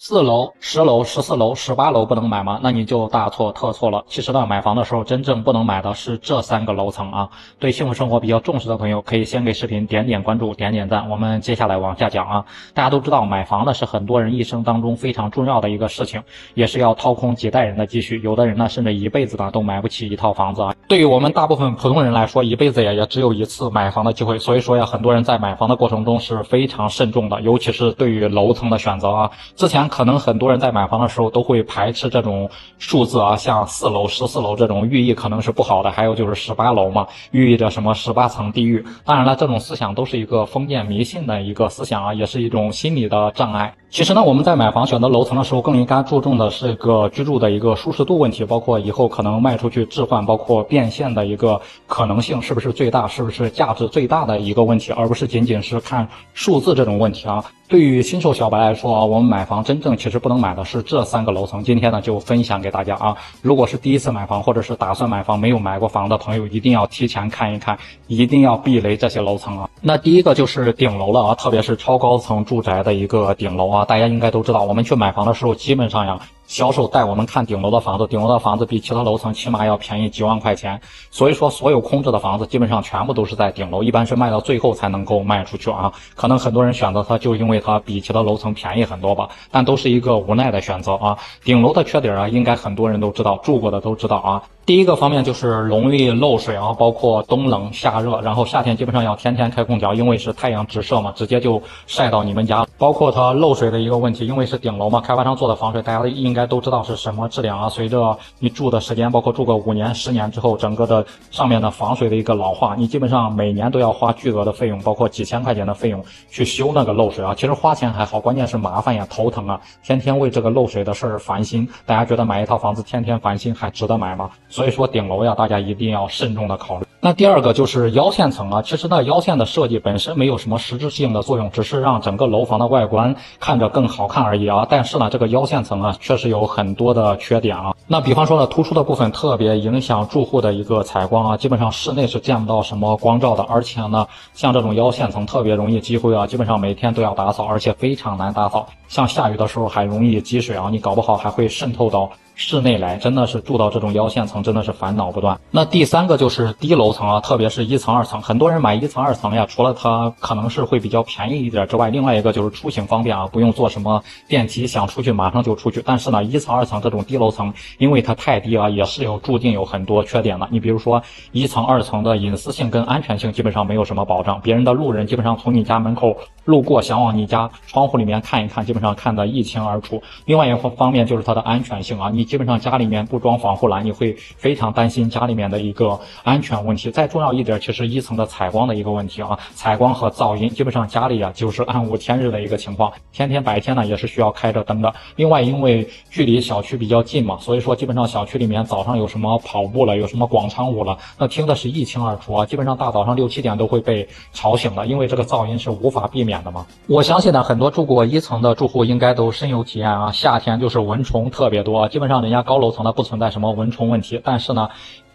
4楼、10楼、14楼、18楼不能买吗？那你就大错特错了。其实呢，买房的时候真正不能买的是这3个楼层啊。对幸福生活比较重视的朋友，可以先给视频点点关注、点点赞。我们接下来往下讲啊。大家都知道，买房呢是很多人一生当中非常重要的一个事情，也是要掏空几代人的积蓄。有的人呢，甚至一辈子呢都买不起一套房子啊。对于我们大部分普通人来说，一辈子也只有一次买房的机会。所以说呀，很多人在买房的过程中是非常慎重的，尤其是对于楼层的选择啊。之前可能很多人在买房的时候都会排斥这种数字啊，像4楼、14楼这种寓意可能是不好的，还有就是18楼嘛，寓意着什么18层地狱。当然了，这种思想都是一个封建迷信的一个思想啊，也是一种心理的障碍。其实呢，我们在买房选择楼层的时候，更应该注重的是一个居住的一个舒适度问题，包括以后可能卖出去置换，包括变现的一个可能性是不是最大，是不是价值最大的一个问题，而不是仅仅是看数字这种问题啊。对于新手小白来说啊，我们买房真正其实不能买的是这3个楼层。今天呢就分享给大家啊，如果是第一次买房或者是打算买房没有买过房的朋友，一定要提前看一看，一定要避雷这些楼层啊。那第一个就是顶楼了啊，特别是超高层住宅的一个顶楼啊，大家应该都知道，我们去买房的时候基本上呀，销售带我们看顶楼的房子，顶楼的房子比其他楼层起码要便宜几万块钱，所以说所有空置的房子基本上全部都是在顶楼，一般是卖到最后才能够卖出去啊。可能很多人选择它就因为它比其他楼层便宜很多吧，但都是一个无奈的选择啊。顶楼的缺点啊，应该很多人都知道，住过的都知道啊。第一个方面就是容易漏水啊，包括冬冷夏热，然后夏天基本上要天天开空调，因为是太阳直射嘛，直接就晒到你们家。包括它漏水的一个问题，因为是顶楼嘛，开发商做的防水大家应该都知道是什么质量啊。随着你住的时间，包括住个5年、10年之后，整个的上面的防水的一个老化，你基本上每年都要花巨额的费用，包括几千块钱的费用去修那个漏水啊。其实花钱还好，关键是麻烦呀，头疼啊，天天为这个漏水的事儿烦心。大家觉得买一套房子天天烦心还值得买吗？所以说顶楼呀，大家一定要慎重的考虑。那第二个就是腰线层啊，其实呢，腰线的设计本身没有什么实质性的作用，只是让整个楼房的外观看着更好看而已啊。但是呢，这个腰线层啊，确实有很多的缺点啊。那比方说呢，突出的部分特别影响住户的一个采光啊，基本上室内是见不到什么光照的。而且呢，像这种腰线层特别容易积灰啊，基本上每天都要打扫，而且非常难打扫。像下雨的时候还容易积水啊，你搞不好还会渗透到室内来，真的是住到这种腰线层真的是烦恼不断。那第3个就是低楼层啊，特别是1层、2层，很多人买1层、2层呀，除了它可能是会比较便宜一点之外，另外一个就是出行方便啊，不用坐什么电梯，想出去马上就出去。但是呢，1层、2层这种低楼层，因为它太低啊，也是注定有很多缺点的。你比如说1层、2层的隐私性跟安全性基本上没有什么保障，别人的路人基本上从你家门口路过，想往你家窗户里面看一看，基本上看得一清二楚。另外一个方面就是它的安全性啊，你基本上家里面不装防护栏，你会非常担心家里面的一个安全问题。再重要一点，其实1层的采光的一个问题啊，采光和噪音，基本上家里啊就是暗无天日的一个情况，天天白天呢也是需要开着灯的。另外因为距离小区比较近嘛，所以说基本上小区里面早上有什么跑步了，有什么广场舞了，那听的是一清二楚啊，基本上大早上6、7点都会被吵醒的，因为这个噪音是无法避免的嘛。我相信呢，很多住过1层的住户应该都深有体验啊，夏天就是蚊虫特别多，基本上人家高楼层的不存在什么蚊虫问题，但是呢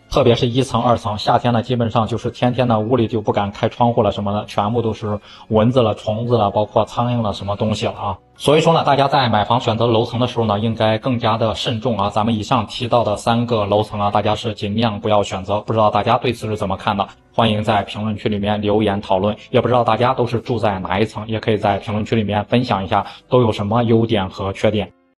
特别是1层、2层，夏天呢基本上就是天天的屋里就不敢开窗户了什么的，全部都是蚊子了、虫子了，包括苍蝇了什么东西了啊。所以说呢，大家在买房选择楼层的时候呢，应该更加的慎重啊。咱们以上提到的3个楼层啊，大家是尽量不要选择。不知道大家对此是怎么看的？欢迎在评论区里面留言讨论。也不知道大家都是住在哪一层，也可以在评论区里面分享一下都有什么优点和缺点。